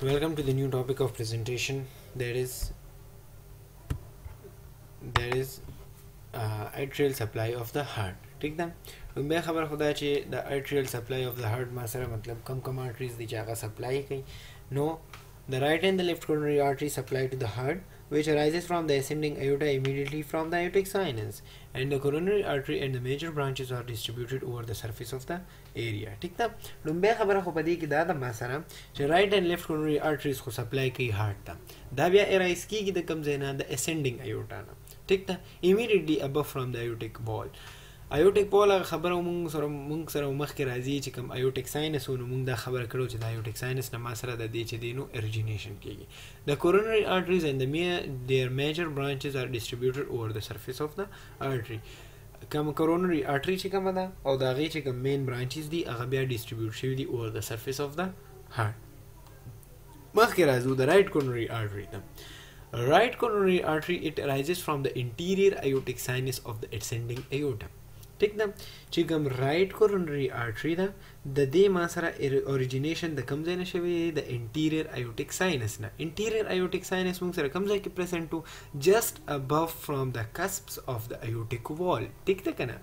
Welcome to the new topic of presentation. There is atrial supply of the heart. ठीक ده نو بیا خبر خدا چې د atrial supply of the heart ما سره مطلب کم arteries دي چې هغه supply کوي. No, the right and the left coronary artery supply to the heart, which arises from the ascending aorta immediately from the aortic sinus, and the coronary artery and the major branches are distributed over the surface of the area. ٹھیک ده نو بیا خبره خو پدې کې دا د ما سره چې right and left coronary arteries خو supply کوي heart ته. دا بیا arise کیږي د کم ځای نه د ascending aorta نه. ٹھیک ده immediately above from the aortic wall. ایوټیک وال خبره مونږ سره مخکې راځي چې کوم ایوټیک ساینس ونو مونږ دا خبره کړو چې د ایوټیک ساینس نه ما سره د دې چې دینو اریجینیشن کیږي. The coronary arteries and their major branches are distributed over the surface of the artery. کوم coronary artery چې کومه ده او د هغې چې کوم main branches دي هغه بیا distribute شوي دي over the surface of the heart. مخکې راځو د right coronary artery ته. Right coronary artery, it arises from the interior aortic sinus of the ascending aorta. ٹھیک ده چې کوم رائټ کورونري آرټري ده د دې ما سره اوریجینیشن د کوم ځای نه شوی د انټیریر ایوټیک ساینس نه. انټیریر ایوټیک ساینس موږ سره کوم ځای کې پریزنټ وو جسٹ اباف فرام د کسپس اف د ایوټیک وال. ٹھیک ده کنه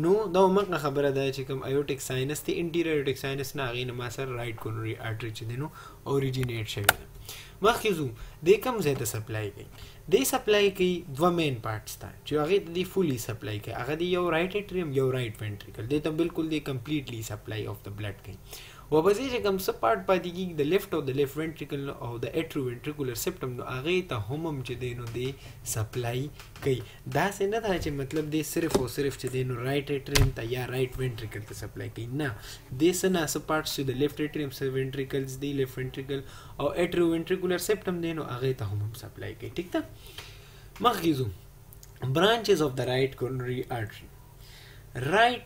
نو دا موږ خبره ده چې کوم ایوټیک ساینس دی انټیریر ایوټیک ساینس نه هغې نه ما سره رائټ کورونري آرټري چې دی نو اوریجینیټ شوی ده. مخکې ځو دې کوم ځای ته سپلای کوي. دې سپلای کوي دوه مین پارټس ته چې هغې ته دې فولي سپلای کوي. هغه دی یو رایټ اټریم یو رایټ وینټریکل. دې ته بالکل دی کمپلیټلی سپلای اف د بلډ کوي. ورپسې چې کوم څه پارټ پاتې کېږي د لیفټ او د لیفټ وینټریکل او د اټرو وینټریکولر سپټم نو هغې ته هم چې دی نو دی سپلای کوي. داسې نه ده چې مطلب دی صرف او صرف چې دی نو رایټ اټریم ته یا رایټ وینټریکل ته سپلای کوي. نه دې څه نه څه پارټس چې د لیفټ اټریم څه وینټریکلز دی لیفټ وینټریکل او اټرو وینټریکولر سپټم دی نو هغې ته هم سپلای کوي. ټیک ده مخکې ځو برانچز اف د رایټ کورونري آرټري. رایټ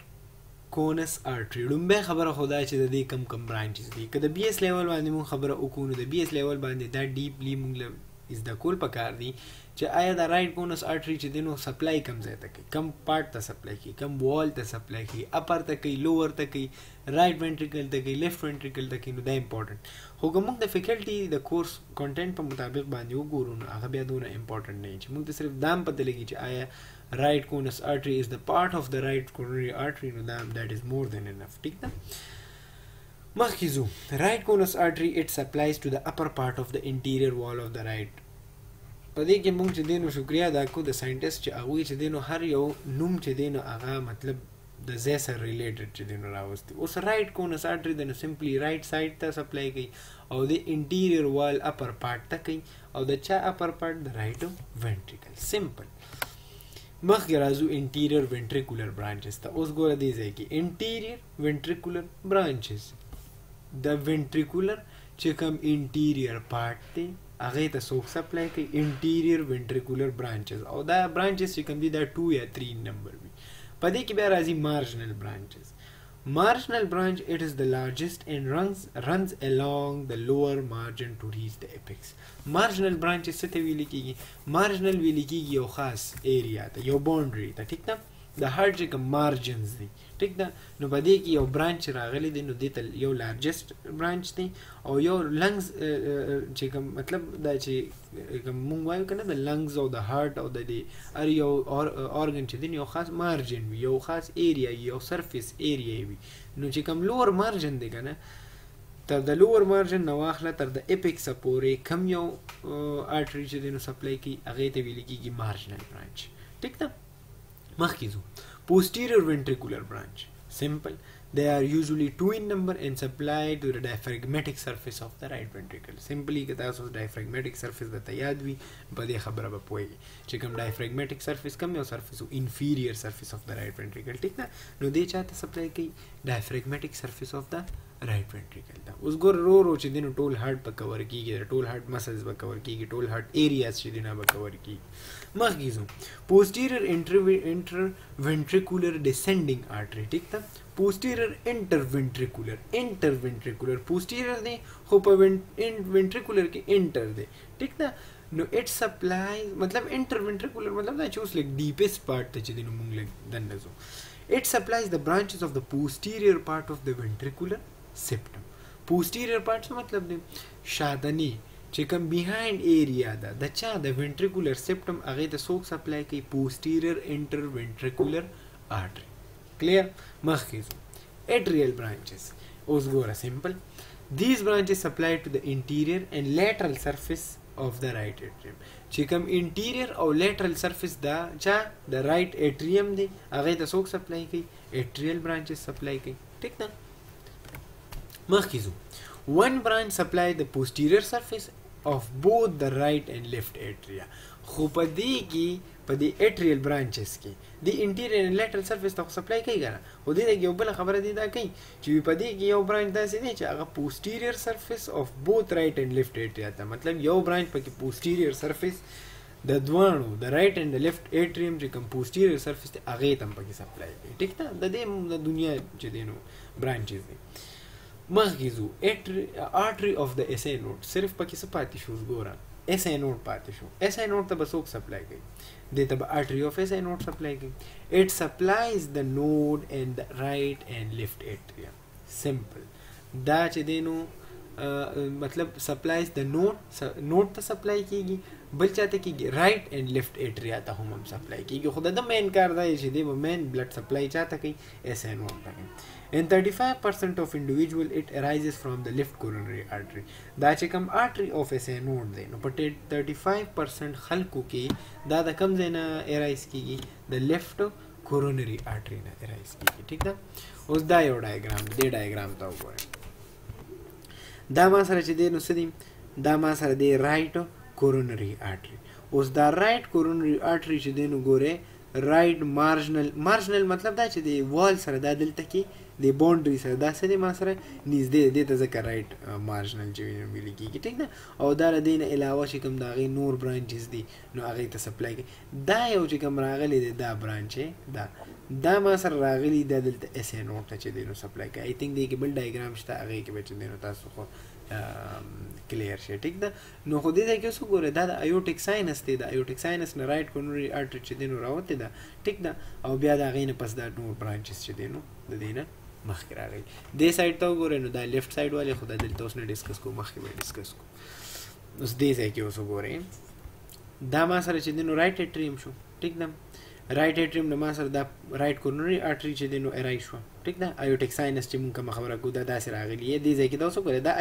کونس آرټري لومبۍ خبره خو دا چې د دې کم برانچز دي. که د بي ایس لیول باندې مونږ خبره وکړو نو د بي ایس لیول باندې دا ډیپلی مونږ زده کول پکار دي چې آیا د رایټ کونس آرټري چې دی نو سپلای کم ځای ته کوي کم پارټ ته سپلای کوي کم وال ته سپلای کوي اپر ته کوي لوور ته کوي رایټ وینټریکل ته کوي لیفټ وینټریکل ته کوي. نو دا امپورټنټ خو که موږ د فیکلټي د کورس کانټینټ په مطابق باندې وګورو نو هغه بیا دونه امپورټنټ نه چې موږ ته صرف دا هم پته لګي چې آیا رایټ کونس آرټري از د پارټ اف د رایټ کورونري آرټري نو دیٹ از مور دین انف. ٹھیک ده مخکې ځو رایټ کونس آرټري اټ سپلایز ټو د اپر پارټ اف د انټیریر وال اف د رایټ. په دې کې موږ چې دی نو شکریا ادا کړو د ساینټسټ چې هغوی چې دی نو هر یو نوم چې دی نو هغه مطلب د ځای سره ریلیټډ چې دی نو راوستي. اوس رایټ کونس آرټري دی نو سمپلی رایټ سایډ ته سپلای کوي او د انټیریر وال اپر پارټ ته کوي او د چا اپر پارټ د رایټ وینټریکل. سمپل مخکې راځو انټیریر وینټریکولر برانچز ته. اوس ګوره دې ځای کې انټیریر وینټریکولر برانچز د وینټریکولر چې کوم انټیریر پارټ دی هغې ته څوک سپلای کوي انټیریر وینټریکولر برانچز او دا برانچز چې کوم دي دا 2 یا 3 نمبر وي. په دې کې بیا راځي مارجنل برانچز. Marginal branch, it is the largest and runs along the lower margin to reach the apex. Marginal branch څه ته ویل کېږي؟ marginal ویل کېږي یو خاص ایریا ته یو باونډري ته. ټیک ده د هارت چې کوم مارجنز دي ټیک ده نو په دې کې یو برانچ راغلی دی نو دې ته یو لارجسٹ برانچ دی او یو لنګز چې کوم مطلب دا چې کوم مونږ وایو که نه د لنګز او د هارت او د دې هر یو ارګن چې دی یو خاص مارجن وي یو خاص ایریا یو سرفیس ایریا وي. نو چې کوم لوور مارجن دی که نه تر د لوور مارجن نه واخله تر د اپیکس پورې کم یو آرټري چې دی نو سپلای کوي هغې ته ویل کېږي مارجنل برانچ. ټیک ده مخکې ځو posterior ventricular branch. Simple, they are usually 2 in number and supply to the diaphragmatic surface of the right ventricle. Simply که تاسو diaphragmatic surface د ته یاد وي په دې خبره به پوهیږي چې کوم diaphragmatic surface کوم یو surface او inferior surface of the right ventricle. ټیک ده نو دې چاته سپلای کوي diaphragmatic surface of the right ventricle ده. اوس ګور رو چې دی نو ټول هارت به کور کېږي ټول هارت مسلز به کور کېږي ټول هارت ایریاز چې دی نه به کور کېږي. مخکې ځو posterior interventricular descending artery. ټیک ده posterior interventricular posterior دی خو په ventricular کې انټر دی. ټیک ده نو اټ سپلای مطلب interventricular مطلب دا چې اوس لږ ډیپسٹ پارټ ته چې دی نو مونږ لږ دننه ځو. It supplies the branches of the posterior part of the ventricular septum. posterior part څه مطلب دی شاتنی چې کوم behind area ده د چا د ventricular septum هغه ته څوک سپلای کوي posterior interventricular artery clear مخکې atrial branches اوس ګوره simple these branches supply to the interior and lateral surface of the right atrium چې کوم interior او lateral surface دا چا د right atrium دی هغه ته څوک سپلای کوي atrial branches سپلای کوي ٹھیک ده مخکې ځو one branch supply the posterior surface of both the right and left atria خو په دې کې په دې atrial branches کې د interior and lateral surface ته سپلای کوي کنه خو دې یو بل خبره دی دا کوي چې په دې کې یو branch داسې دی چې هغه posterior surface of both right and left atria ته مطلب یو branch پکې posterior surface د دوانو د right and the left atrium چې کوم posterior surface ته هغه تم پکې سپلای کوي ټیک ده د دې د دنیا چې دینو branches دي مخکې ځو artery of the SA node صرف پکې څه پاتې شو ګوره SA node پاتې شو SA node ته به څوک سپلای کوي دې ته به artery of SA node سپلای کوي it supplies the node and the right and left atrium simple دا چې دینو مطلب supplies the node ته سپلای کیږي بل چاته کیږي right and left atria ته هم سپلای کیږي خو د مین کار دی چې دی مین بلډ سپلای چاته کوي SA node ته کوي in 35% of individual it arises from the left coronary artery دا چې کوم artery of SA node دی نو په 35% خلکو کې دا د کوم ځای نه arise کیږي د left coronary artery نه arise کیږي ٹھیک ده اوس دا یو ډایګرام دی ډایګرام ته وګورئ دا ما سره چې دی نو څه دی دا ما سره دی right coronary artery اوس دا right coronary artery چې دی نو ګوره right marginal مطلب دا چې دی وال سره دا دلته کې د باونډري سره دا څه دی ما سره نږدې دی ته ځکه رایټ مارجنل چې ویل کېږي ټیک ده او دا له دې نه علاوه چې کوم د هغې نور برانچز دي نو هغې ته سپلای کوي دا یو چې کوم راغلی دی دا برانچ دا ما سره راغلی دا دلته SA node ته چې دی نو سپلای کوي آی تھنک دی کې بل ډایګرام شته هغې کې به چې دی نو تاسو خو کلیر شي ټیک ده نو خو دې ځای کې اوس وګورئ دا د ایوټیک ساینس دی د ایوټیک ساینس نه رایټ کورونري آرټري چې دی نو راوتې ده ټیک ده او بیا د هغې نه پس دا نور برانچز چې دی نو د دې نه مخکې راغلی دې سایډ ته وګورئ نو دا لیفټ سایډ والے خو دا دلته اوس نه ډسکس کوو مخکې به ډسکس کوو اوس دې ځای کې اوس وګورئ دا ما سره چې دی نو رایټ اټریم شو ټیک ده رایټ اټریم نه ما سره دا رایټ کورونري آرټري چې دی نو ایرای شوه ټیک ده ایوټیک ساینس چې مونږ کومه خبره کوو دا داسې راغلي دې ځای کې دا اوس وګورئ دا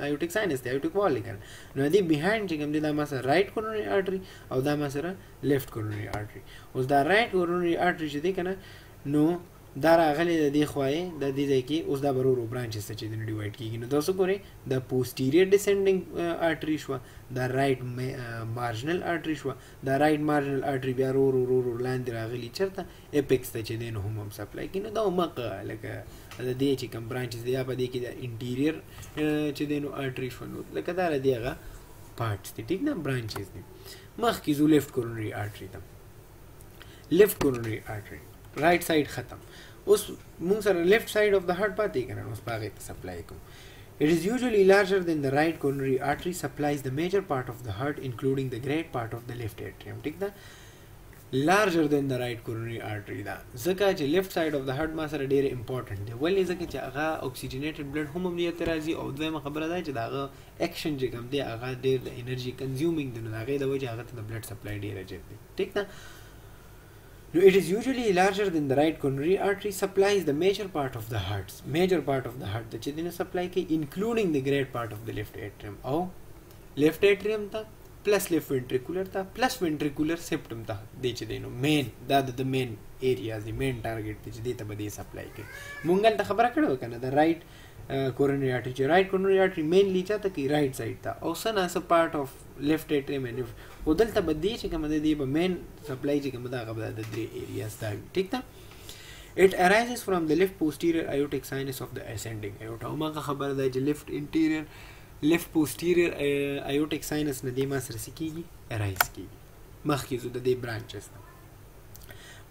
ایوټیک ساینس دی ایوټیک وال دی کنه نو دې بیهایند چې کوم دی دا ما سره رایټ کورونري آرټري او دا ما سره لیفټ کورونري آرټري اوس دا رایټ کورونري آرټري چې دی کنه نو دا راغلی د دې خواې د دې ځای کې اوس دا به ورو ورو برانچز ته چې دی نو ډیوایډ کېږي نو دا اوس وګورئ دا پوسټیریئر ډسینډنګ آرټري شوه دا رایټ مارجنل آرټري شوه دا رایټ مارجنل آرټري بیا ورو ورو ورو لاندې راغلي چېرته اپیکس ته چې دی نو هم سپلای کوي نو دا همغه لکه د دې چې کوم برانچز دی یا په دې کې د انټیریئر چې دی نو آرټري شوه نو لکه دا د دې هغه پارټس دي ټیک نه برانچز دي مخکې ځو لیفټ کورونري آرټري ته لیفټ کورونري آرټري رایټ سایډ ختم اوس مونږ سره لیفټ سایډ اف د هارت پاتې کنه اوس په هغې ته سپلای کوو It is usually larger than the right coronary artery supplies the major part of the heart including the great part of the left atrium ټیک ده larger than the right coronary artery دا ځکه چې لیفټ سایډ اف د هارت ما سره ډېر امپورټنټ دی ولې ځکه چې هغه اوکسیجنیټډ بلډ هم امنیت ته راځي او دویمه خبره ده چې د هغه اکشن چې کوم دی هغه ډېر د انرژي کنزیومینګ دی نو د هغې د وجې هغه ته د بلډ سپلای ډېره جګ دی ټیک ده No, it is usually larger than the right coronary artery supplies the major part of the heart the chidina supply ke including the great part of the left atrium or left atrium ta plus left ventricular ta plus ventricular septum ta de chidino main the main areas the main target de chidita bade supply ke mungal ta khabara kado kana the right coronary artery چې right coronary artery mainly چاته کې right side ته او سنا as a part of left atrium and او دلته بدی چې کوم د دې په main supply چې کوم دا غو د درې areas دا ټیک ده it arises from the left posterior aortic sinus of the ascending aorta او ما خبر ده چې left posterior aortic sinus نه دی ما سره سکیږي arise کیږي مخکې زو د دې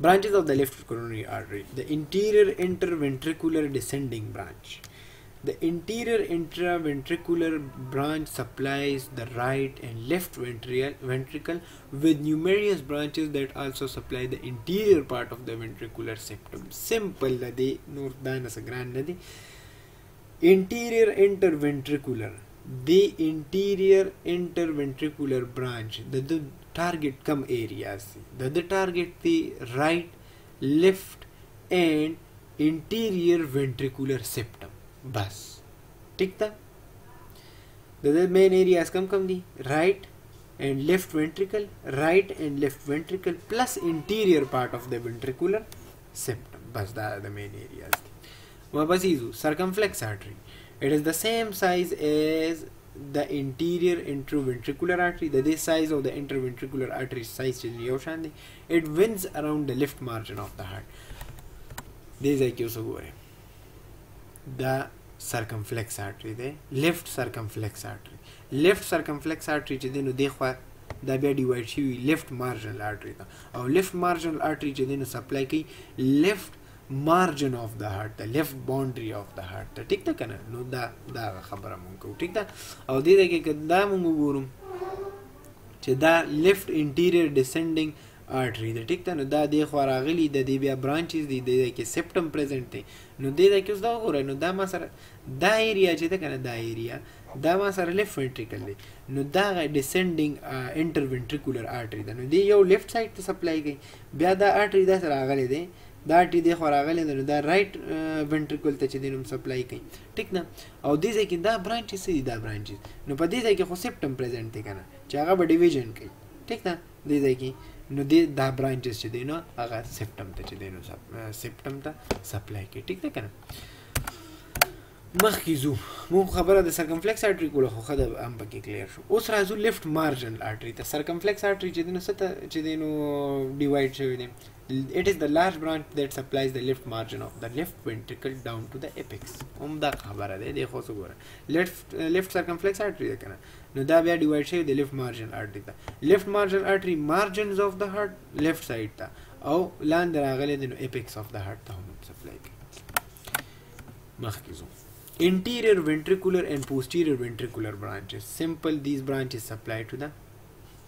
branches of the left coronary artery the interior interventricular descending branch The interior intraventricular branch supplies the right and left ventricle with numerous branches that also supply the interior part of the ventricular septum. Simple nadi, nur dana sa grand nadi. interior interventricular, the interior interventricular branch the target come areas the target the right, left and interior ventricular septum बस ठीक था. The main areas come the right and left ventricle, right and left ventricle plus interior part of the ventricular septum. बस that are the main areas. वापस इजू circumflex artery. It is the same size as the interior interventricular artery. The size of the interventricular artery size is it winds around the left margin of the heart. This is the circumflex artery, the left circumflex artery. Left circumflex artery چې دینو دیخوا دا بیا ډیوایډ شوی left marginal artery ته او left marginal artery چې دینو سپلای کوي left margin of the heart, the left boundary of the heart ته ټیک ده کنه. نو دا خبره مونږ کوو ټیک ده. او دې کې دا مونږ وګورم چې دا left interior descending artery ده ټیک ده. نو دا دی خو راغلی د دې بیا برانچز دي د کې سپټم پریزنٹ دی. نو دې کې اوس دا وګورئ نو دا ما سره دا ایریا چې ده کنه دا ایریا دا ما سره لیفت ventricle دی. نو دا descending interventricular artery ده. نو دی یو لیفت سایډ ته سپلای کوي. بیا دا artery دا سره راغلی دی دا ټی دی خو راغلی دی نو دا رائټ ventricle ته چې دی نو سپلای کوي ټیک نه. او دې ځای کې دا برانچز دي دا برانچز نو په دې ځای کې خو سپټم پریزنٹ دی کنه چې هغه به ډیویژن کوي ټیک نه دې ځای کې. نو دا برانچز چې دی نو هغه سپټم ته چې دی نو سپټم ته سپلای کوي ټیک ده کنه. مخکې ځو مونږ خبره د سرکمفلیکس آرټري کوله خو ښه ده هم پکې کلیر شو. اوس راځو لیفټ مارجنل آرټري ته. سرکمفلیکس آرټري چې دی نو څه ته چې دی نو ډیوایډ شوی دی. It is the large branch that supplies the left margin of the left ventricle down to the apex. دا خبره ده دی خو څه ګوره left circumflex artery ده کنه. نو دا بیا ډیوایډ شوی د لیفټ مارجنل آرټري ته. لیفټ مارجنل آرټري مارجنز of the heart left side ته او لاندې راغلی دی نو apex of the heart ته هم سپلای کوي. مخکې ځو interior ventricular and posterior ventricular branches. Simple, these branches supply to the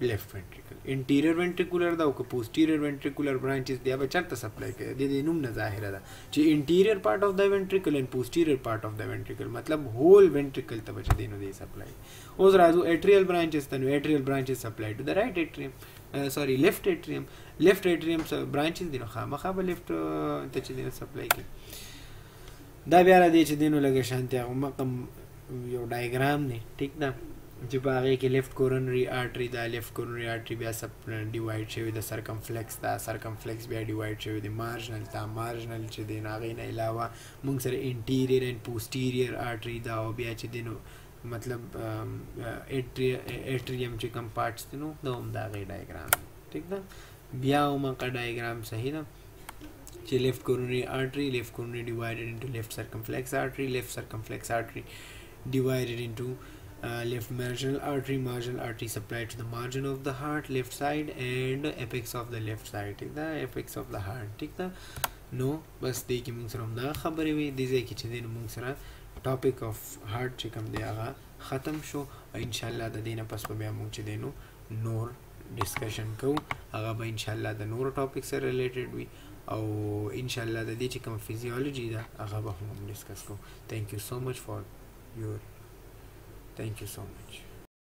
left ventricle. Interior ventricular دا او posterior ventricular branches دی به چرته سپلای کوي د دې نوم نه ظاهره ده چې interior part of the ventricle and posterior part of the ventricle مطلب whole ventricle ته بچ دی نو دی سپلای. اوس راځو atrial branches ته. نو atrial branches supply to the right atrium left atrium. left atrium branches دی نو خامخا به left ته چې دی سپلای کوي. دا بیا را دی چې دی نو لږه شانتي هغه مقم یو ډایګرام دی ټیک ده چې په هغې کې لیفټ کورونري آرټري دا لیفټ کورونري آرټري بیا ډیوایډ شوی د سرکمفلیکس دا سرکمفلیکس بیا ډیوایډ شوی د مارجنل دا مارجنل چې دی نو هغې نه علاوه موږ سره انټیریر اینډ پوسټیریر آرټري دا او بیا چې دی نو مطلب ایټریم چې کوم پارټس دي نو دا هم د هغې ډایګرام دی ټیک ده. بیا هم هغه ډایګرام صحیح ده چې left coronary artery divided into left circumflex artery divided into left marginal artery supplied to the margin of the heart left side and apex of the left side the apex of the heart ٹھیک ده. نو بس دې کې موږ سره همدا خبرې وي دې ځای کې چې دی نو موږ سره ټاپک اف هارت چې کوم دی هغه ختم شو او انشاءالله د دې نه پس به بیا موږ چې دی نو نور ډسکشن کوو هغه به انشاءالله د نورو ټاپک سره ریلیټډ وي او انشاءالله د دې چې کوم فزیولوژي ده هغه به هم ډسکس کوو. Thank you so much.